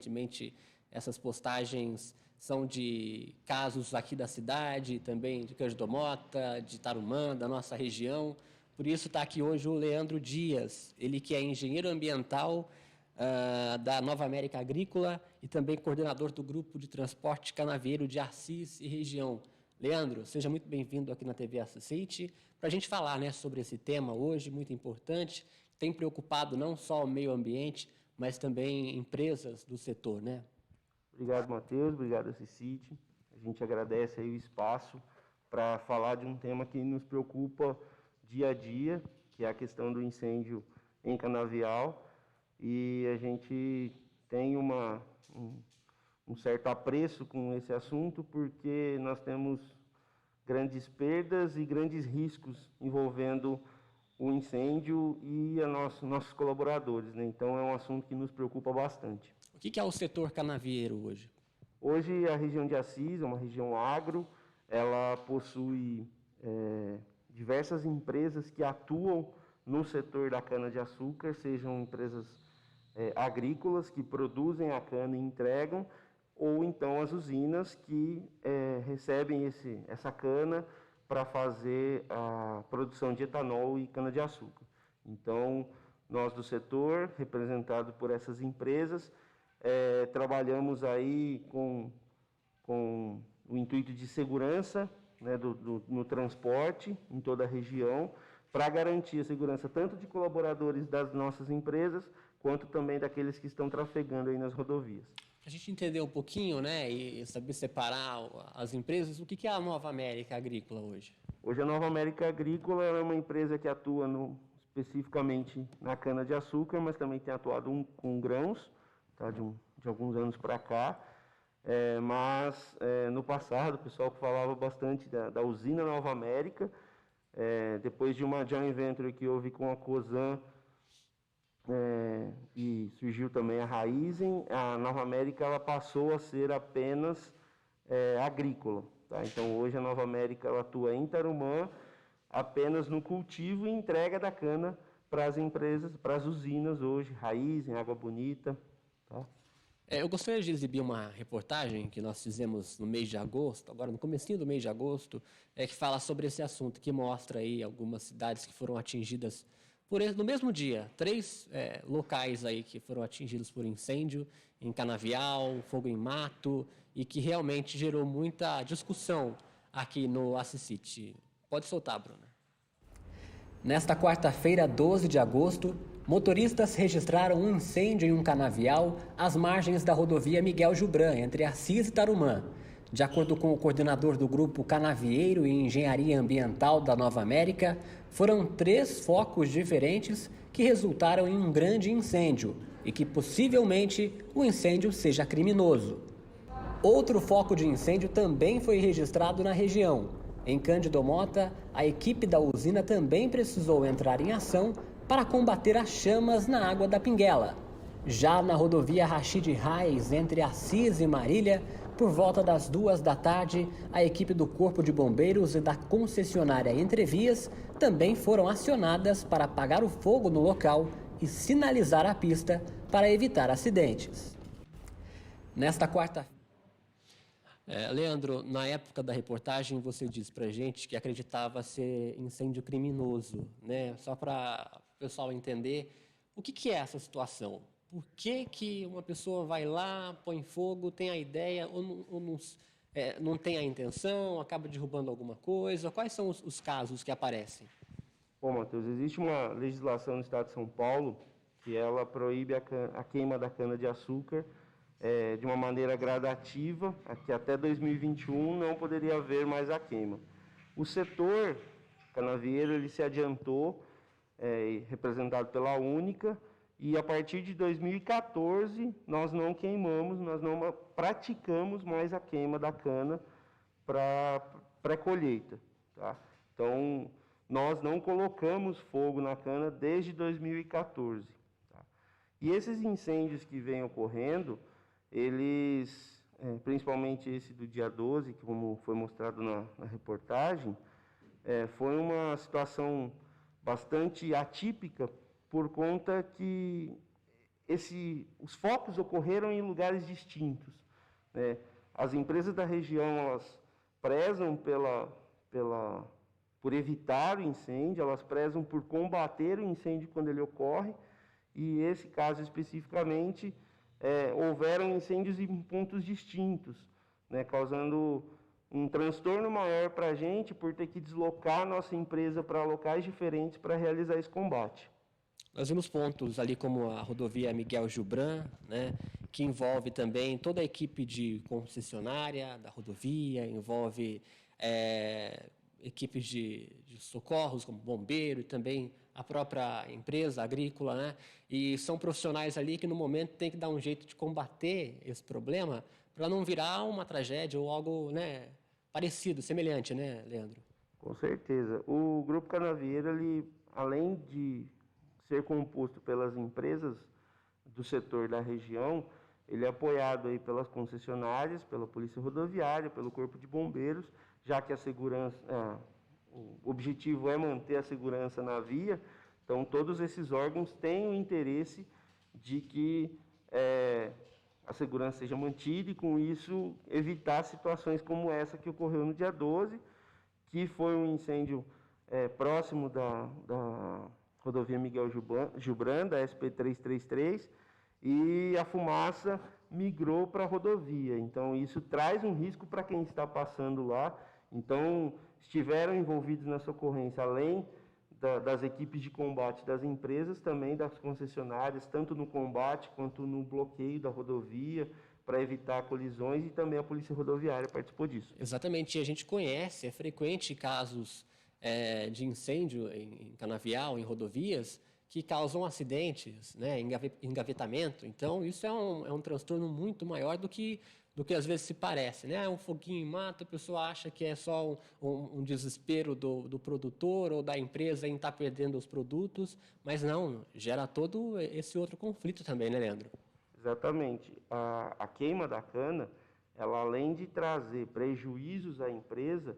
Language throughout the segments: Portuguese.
Evidentemente, essas postagens são de casos aqui da cidade, também de Cândido Mota, de Tarumã, da nossa região. Por isso está aqui hoje o Leandro Dias, ele que é engenheiro ambiental da Nova América Agrícola e também coordenador do Grupo de Transporte Canavieiro de Assis e região. Leandro, seja muito bem-vindo aqui na TV Assisite, para a gente falar, né, sobre esse tema hoje, muito importante, que tem preocupado não só o meio ambiente, mas também empresas do setor, né? Obrigado, Matheus. Obrigado, Assisite. A gente agradece aí o espaço para falar de um tema que nos preocupa dia a dia, que é a questão do incêndio em canavial. E a gente tem um certo apreço com esse assunto, porque nós temos grandes perdas e grandes riscos envolvendo o incêndio e nossos colaboradores, né? Então, é um assunto que nos preocupa bastante. O que é o setor canavieiro hoje? Hoje, a região de Assis é uma região agro, ela possui diversas empresas que atuam no setor da cana-de-açúcar, sejam empresas agrícolas que produzem a cana e entregam, ou então as usinas que recebem essa cana para fazer a produção de etanol e cana-de-açúcar. Então, nós do setor, representado por essas empresas, trabalhamos aí com o intuito de segurança, né, no transporte em toda a região, para garantir a segurança tanto de colaboradores das nossas empresas, quanto também daqueles que estão trafegando aí nas rodovias. A gente entender um pouquinho, né, e saber separar as empresas, o que é a Nova América Agrícola hoje? Hoje a Nova América Agrícola é uma empresa que atua especificamente na cana-de-açúcar, mas também tem atuado com grãos, tá, de alguns anos para cá. Mas no passado o pessoal falava bastante da usina Nova América, depois de uma joint venture que houve com a Cosan, e surgiu também a Raizen, a Nova América ela passou a ser apenas agrícola. Tá? Então hoje a Nova América ela atua em Tarumã apenas no cultivo e entrega da cana para as empresas, para as usinas hoje, Raizen, Água Bonita. Tá? Eu gostaria de exibir uma reportagem que nós fizemos no mês de agosto, agora no comecinho do mês de agosto, que fala sobre esse assunto, que mostra aí algumas cidades que foram atingidas no mesmo dia, 3 locais aí que foram atingidos por incêndio, em canavial, fogo em mato, e que realmente gerou muita discussão aqui no Assisite. Pode soltar, Bruna. Nesta quarta-feira, 12 de agosto, motoristas registraram um incêndio em um canavial às margens da rodovia Miguel Jubran, entre Assis e Tarumã. De acordo com o coordenador do Grupo Canavieiro e Engenharia Ambiental da Nova América, foram 3 focos diferentes que resultaram em um grande incêndio e que possivelmente o incêndio seja criminoso. Outro foco de incêndio também foi registrado na região. Em Cândido Mota, a equipe da usina também precisou entrar em ação para combater as chamas na água da Pinguela. Já na rodovia Rachid Reis, entre Assis e Marília, por volta das 2 da tarde, a equipe do Corpo de Bombeiros e da concessionária Entrevias também foram acionadas para apagar o fogo no local e sinalizar a pista para evitar acidentes. Nesta quarta-feira, Leandro, na época da reportagem você disse para a gente que acreditava ser incêndio criminoso, né? Só para o pessoal entender, o que é essa situação? Por que uma pessoa vai lá, põe fogo, tem a ideia ou não tem a intenção, acaba derrubando alguma coisa? Quais são os casos que aparecem? Bom, Matheus, existe uma legislação no estado de São Paulo que ela proíbe a queima da cana-de-açúcar de uma maneira gradativa, que até 2021 não poderia haver mais a queima. O setor canavieiro ele se adiantou, representado pela Única, e a partir de 2014 nós não queimamos, nós não praticamos mais a queima da cana para pré-colheita. Tá? Então, nós não colocamos fogo na cana desde 2014. Tá? E esses incêndios que vêm ocorrendo, eles, principalmente esse do dia 12, que como foi mostrado na reportagem, foi uma situação bastante atípica por conta que os focos ocorreram em lugares distintos, né? As empresas da região, elas prezam por evitar o incêndio, elas prezam por combater o incêndio quando ele ocorre, e esse caso especificamente, houveram incêndios em pontos distintos, né, causando um transtorno maior para a gente por ter que deslocar a nossa empresa para locais diferentes para realizar esse combate. Nós vimos pontos ali como a rodovia Miguel Jubran, né, que envolve também toda a equipe de concessionária da rodovia, envolve equipes de socorros, como bombeiro, e também a própria empresa agrícola, né? E são profissionais ali que, no momento, têm que dar um jeito de combater esse problema para não virar uma tragédia ou algo, né, parecido, semelhante, né, Leandro? Com certeza. O Grupo Canavieira, ele, além de ser composto pelas empresas do setor da região, ele é apoiado aí pelas concessionárias, pela Polícia Rodoviária, pelo Corpo de Bombeiros, já que o objetivo é manter a segurança na via. Então, todos esses órgãos têm o interesse de que a segurança seja mantida e, com isso, evitar situações como essa que ocorreu no dia 12, que foi um incêndio próximo da rodovia Miguel Jubran, da SP-333, e a fumaça migrou para a rodovia. Então, isso traz um risco para quem está passando lá. Então, estiveram envolvidos nessa ocorrência, além das equipes de combate das empresas, também das concessionárias, tanto no combate quanto no bloqueio da rodovia, para evitar colisões, e também a Polícia Rodoviária participou disso. Exatamente, e a gente conhece, é frequente casos de incêndio em canavial, em rodovias, que causam acidentes, né, engavetamento. Então, isso é um transtorno muito maior do que às vezes se parece, né? É um foguinho em mato, a pessoa acha que é só um desespero do produtor ou da empresa em estar perdendo os produtos, mas não, gera todo esse outro conflito também, né, Leandro? Exatamente. A queima da cana, ela, além de trazer prejuízos à empresa,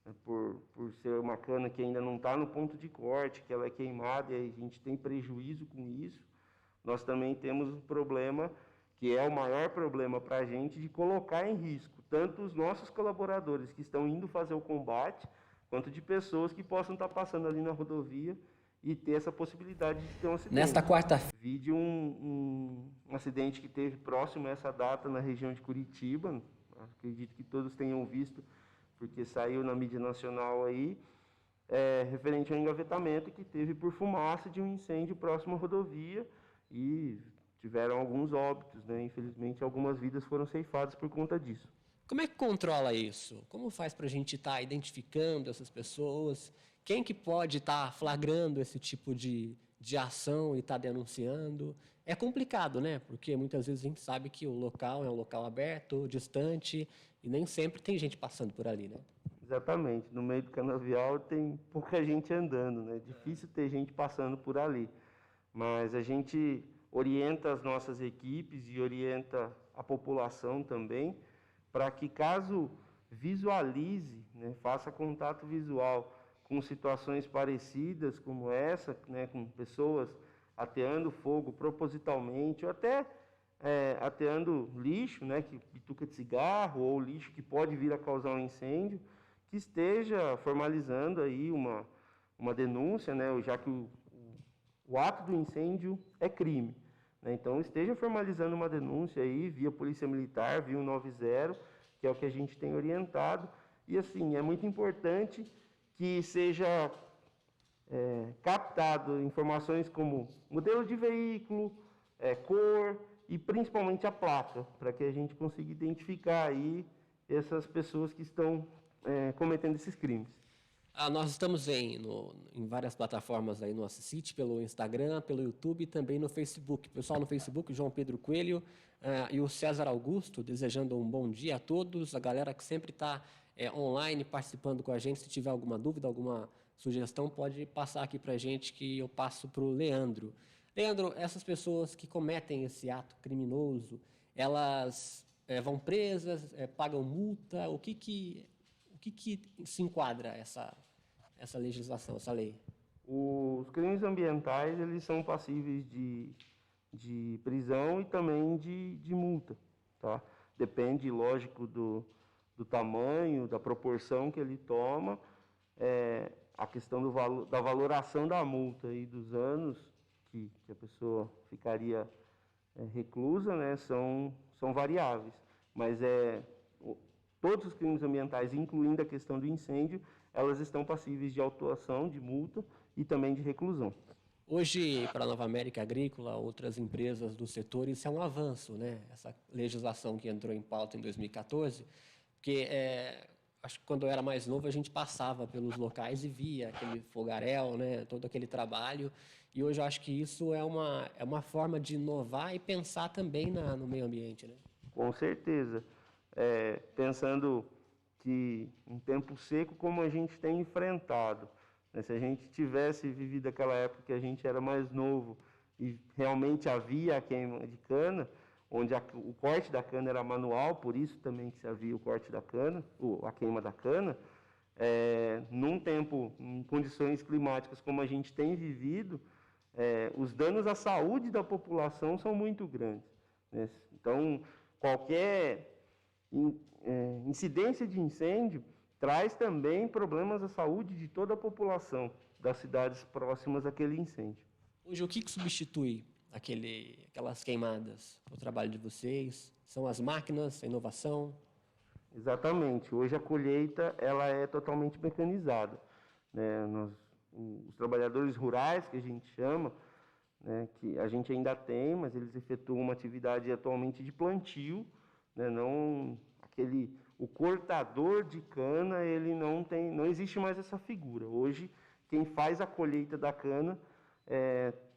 né, por ser uma cana que ainda não está no ponto de corte, que ela é queimada e a gente tem prejuízo com isso, nós também temos um problema, que é o maior problema para a gente, de colocar em risco tanto os nossos colaboradores que estão indo fazer o combate, quanto de pessoas que possam estar passando ali na rodovia e ter essa possibilidade de ter um acidente. Nesta quarta-feira. Vi de um acidente que teve próximo a essa data na região de Curitiba, acredito que todos tenham visto, porque saiu na mídia nacional aí, referente ao engavetamento que teve por fumaça de um incêndio próximo à rodovia, e tiveram alguns óbitos, né? Infelizmente, algumas vidas foram ceifadas por conta disso. Como é que controla isso? Como faz para a gente estar identificando essas pessoas? Quem que pode estar flagrando esse tipo de ação e estar denunciando? É complicado, né? Porque muitas vezes a gente sabe que o local é um local aberto, distante, e nem sempre tem gente passando por ali, né? Exatamente. No meio do canavial tem pouca gente andando, né? É difícil ter gente passando por ali. Mas a gente orienta as nossas equipes e orienta a população também, para que, caso visualize, né, faça contato visual com situações parecidas como essa, né, com pessoas ateando fogo propositalmente, ou até ateando lixo, né, que bituca de cigarro, ou lixo que pode vir a causar um incêndio, que esteja formalizando aí uma denúncia, né, já que o ato do incêndio é crime, né? Então, esteja formalizando uma denúncia aí via Polícia Militar, via 190, que é o que a gente tem orientado. E, assim, é muito importante que seja captado informações como modelo de veículo, cor e, principalmente, a placa, para que a gente consiga identificar aí essas pessoas que estão cometendo esses crimes. Nós estamos em várias plataformas aí no Assisite, pelo Instagram, pelo YouTube e também no Facebook. Pessoal no Facebook, João Pedro Coelho e o César Augusto, desejando um bom dia a todos. A galera que sempre está online participando com a gente, se tiver alguma dúvida, alguma sugestão, pode passar aqui para a gente que eu passo para o Leandro. Leandro, essas pessoas que cometem esse ato criminoso, elas vão presas, pagam multa? O que se enquadra essa legislação, essa lei? Os crimes ambientais, eles são passíveis de de prisão e também de multa, tá? Depende, lógico, do tamanho, da proporção que ele toma, a questão da valoração da multa e dos anos que a pessoa ficaria reclusa, né, são variáveis. Mas todos os crimes ambientais, incluindo a questão do incêndio, elas estão passíveis de autuação, de multa e também de reclusão. Hoje, para a Nova América Agrícola, outras empresas do setor, isso é um avanço, né? Essa legislação que entrou em pauta em 2014, porque acho que quando eu era mais novo a gente passava pelos locais e via aquele fogaréu, né? Todo aquele trabalho, e hoje eu acho que isso é uma forma de inovar e pensar também no meio ambiente, né? Com certeza. Pensando que em tempo seco, como a gente tem enfrentado, né? Se a gente tivesse vivido aquela época que a gente era mais novo e realmente havia a queima de cana, onde o corte da cana era manual, por isso também que se havia o corte da cana, a queima da cana, num tempo, em condições climáticas como a gente tem vivido, os danos à saúde da população são muito grandes, né? Então, qualquer incidência de incêndio traz também problemas à saúde de toda a população das cidades próximas àquele incêndio. Hoje, o que substitui aquelas queimadas no trabalho de vocês? São as máquinas, a inovação? Exatamente. Hoje a colheita ela é totalmente mecanizada, né? Os trabalhadores rurais, que a gente chama, né, que a gente ainda tem, mas eles efetuam uma atividade atualmente de plantio, né? Não o cortador de cana, ele não existe mais essa figura. Hoje, quem faz a colheita da cana,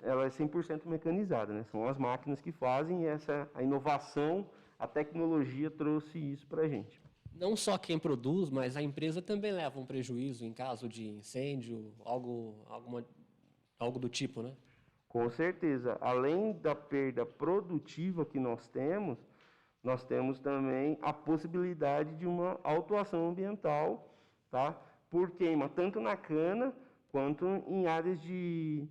ela é 100% mecanizada, né? São as máquinas que fazem, e a inovação, a tecnologia trouxe isso para a gente. Não só quem produz, mas a empresa também leva um prejuízo em caso de incêndio, algo do tipo, né? Com certeza. Além da perda produtiva que nós temos também a possibilidade de uma autuação ambiental, tá? Por queima, tanto na cana quanto em áreas de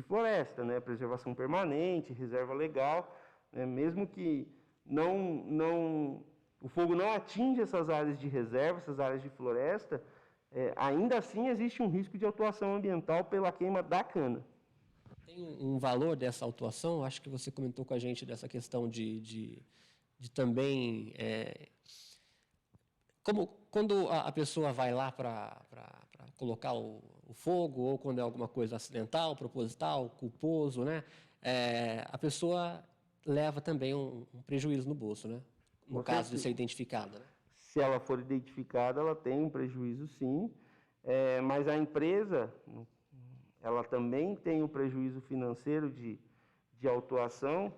floresta, né? Preservação permanente, reserva legal, né? Mesmo que o fogo não atinja essas áreas de reserva, essas áreas de floresta, ainda assim existe um risco de autuação ambiental pela queima da cana. Tem um valor dessa autuação? Acho que você comentou com a gente dessa questão de também... quando a pessoa vai lá para colocar o fogo, ou quando é alguma coisa acidental, proposital, culposo, né? A pessoa leva também um prejuízo no bolso, né? No caso de ser identificada, né? Se ela for identificada, ela tem um prejuízo, sim, mas a empresa, ela também tem um prejuízo financeiro de autuação,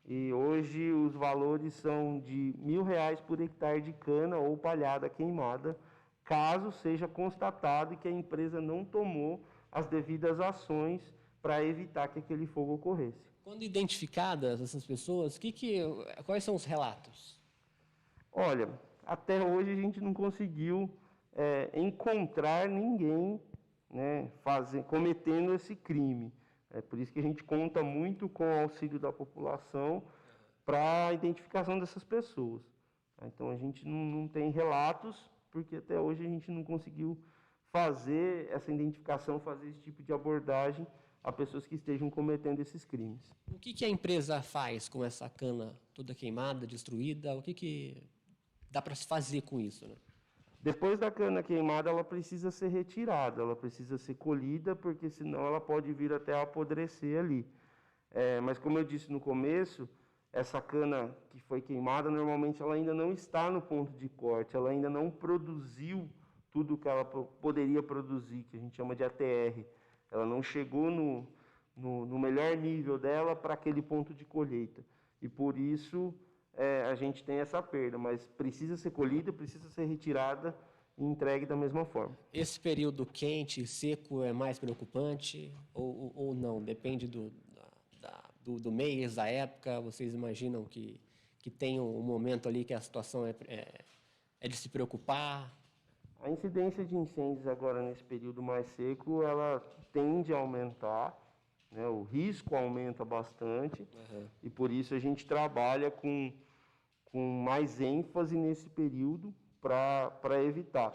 e hoje os valores são de R$ 1.000 por hectare de cana ou palhada queimada, caso seja constatado que a empresa não tomou as devidas ações para evitar que aquele fogo ocorresse. Quando identificadas essas pessoas, quais são os relatos? Olha, até hoje a gente não conseguiu encontrar ninguém, né, cometendo esse crime. É por isso que a gente conta muito com o auxílio da população para a identificação dessas pessoas. Então a gente não tem relatos, porque até hoje a gente não conseguiu fazer essa identificação, fazer esse tipo de abordagem a pessoas que estejam cometendo esses crimes. O que a empresa faz com essa cana toda queimada, destruída? O que dá para se fazer com isso, né? Depois da cana queimada, ela precisa ser retirada, ela precisa ser colhida, porque senão ela pode vir até a apodrecer ali. Mas como eu disse no começo, essa cana que foi queimada, normalmente ela ainda não está no ponto de corte, ela ainda não produziu tudo que ela poderia produzir, que a gente chama de ATR. Ela não chegou no melhor nível dela para aquele ponto de colheita. E por isso a gente tem essa perda, mas precisa ser colhida, precisa ser retirada e entregue da mesma forma. Esse período quente e seco é mais preocupante ou não? Depende do mês, da época. Vocês imaginam que tem um momento ali que a situação é de se preocupar? A incidência de incêndios agora nesse período mais seco, ela tende a aumentar, né? O risco aumenta bastante e por isso a gente trabalha com mais ênfase nesse período para evitar,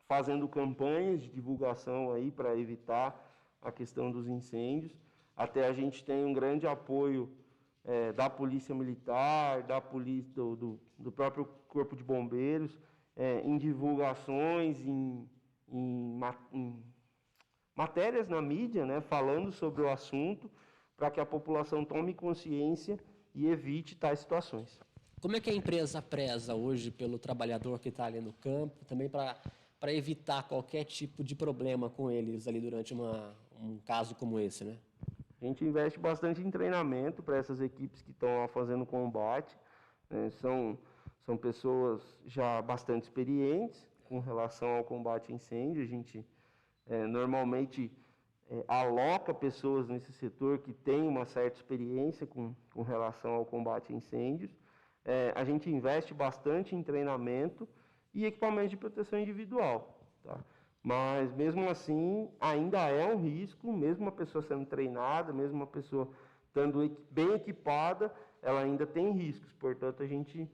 fazendo campanhas de divulgação aí para evitar a questão dos incêndios. Até a gente tem um grande apoio da Polícia Militar, da polícia, do próprio Corpo de Bombeiros, em divulgações, em matérias na mídia, né, falando sobre o assunto, para que a população tome consciência e evite tais situações. Como é que a empresa preza hoje pelo trabalhador que está ali no campo, também para evitar qualquer tipo de problema com eles ali durante um caso como esse, né? A gente investe bastante em treinamento para essas equipes que estão lá fazendo combate, né? São pessoas já bastante experientes com relação ao combate a incêndio. A gente normalmente aloca pessoas nesse setor que têm uma certa experiência com relação ao combate a incêndios. A gente investe bastante em treinamento e equipamento de proteção individual, tá? Mas, mesmo assim, ainda é um risco, mesmo uma pessoa sendo treinada, mesmo uma pessoa estando bem equipada, ela ainda tem riscos. Portanto, a gente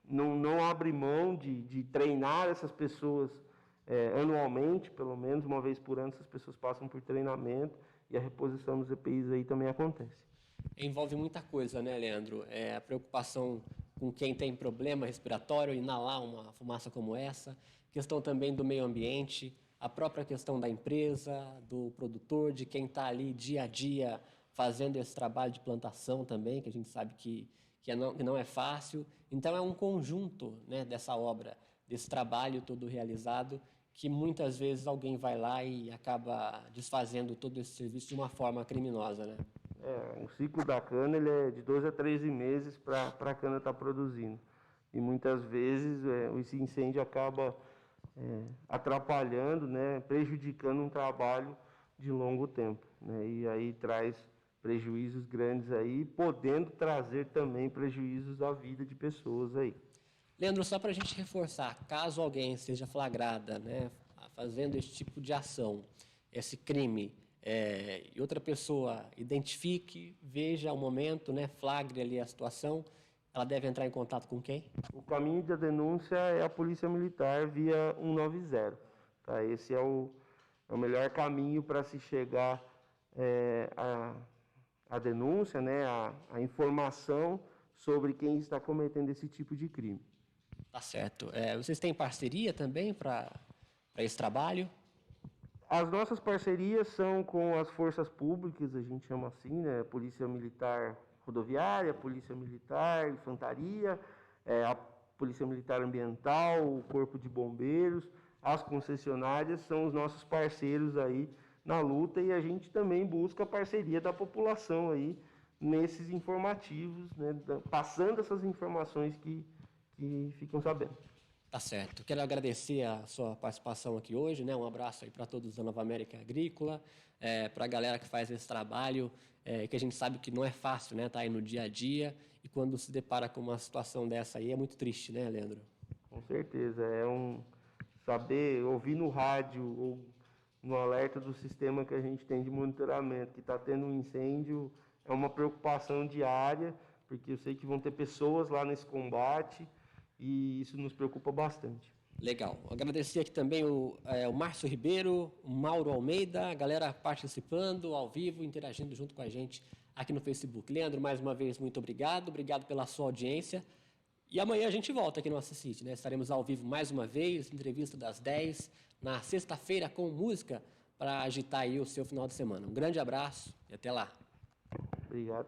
não abre mão de treinar essas pessoas anualmente, pelo menos uma vez por ano, essas pessoas passam por treinamento e a reposição dos EPIs aí também acontece. Envolve muita coisa, né, Leandro? A preocupação com quem tem problema respiratório, inalar uma fumaça como essa, questão também do meio ambiente, a própria questão da empresa, do produtor, de quem está ali dia a dia fazendo esse trabalho de plantação também, que a gente sabe que não é fácil. Então, é um conjunto, né, dessa obra, desse trabalho todo realizado, que muitas vezes alguém vai lá e acaba desfazendo todo esse serviço de uma forma criminosa, né? O ciclo da cana ele é de 12 a 13 meses para a cana estar produzindo. E muitas vezes esse incêndio acaba atrapalhando, né, prejudicando um trabalho de longo tempo, né? E aí traz prejuízos grandes aí, podendo trazer também prejuízos à vida de pessoas aí. Leandro, só para a gente reforçar, caso alguém seja flagrada, né, fazendo esse tipo de ação, esse crime, e outra pessoa identifique, veja o momento, né, flagre ali a situação, ela deve entrar em contato com quem? O caminho da denúncia é a Polícia Militar via 190. Tá? Esse é o melhor caminho para se chegar à denúncia, né, a informação sobre quem está cometendo esse tipo de crime. Tá certo. Vocês têm parceria também para esse trabalho? As nossas parcerias são com as forças públicas, a gente chama assim, né? Polícia Militar Rodoviária, Polícia Militar Infantaria, a Polícia Militar Ambiental, o Corpo de Bombeiros, as concessionárias são os nossos parceiros aí na luta e a gente também busca a parceria da população aí nesses informativos, né? Passando essas informações que ficam sabendo. Tá certo. Quero agradecer a sua participação aqui hoje, né? Um abraço aí para todos da Nova América Agrícola, para a galera que faz esse trabalho, que a gente sabe que não é fácil, né? Tá aí no dia a dia e quando se depara com uma situação dessa aí é muito triste, né, Leandro? Com certeza. Saber ouvir no rádio ou no alerta do sistema que a gente tem de monitoramento que está tendo um incêndio é uma preocupação diária, porque eu sei que vão ter pessoas lá nesse combate e isso nos preocupa bastante. Legal. Agradecer aqui também o Márcio Ribeiro, o Mauro Almeida, a galera participando ao vivo, interagindo junto com a gente aqui no Facebook. Leandro, mais uma vez, muito obrigado. Obrigado pela sua audiência. E amanhã a gente volta aqui no Assisite, né? Estaremos ao vivo mais uma vez, entrevista das 10, na sexta-feira com música, para agitar aí o seu final de semana. Um grande abraço e até lá. Obrigado.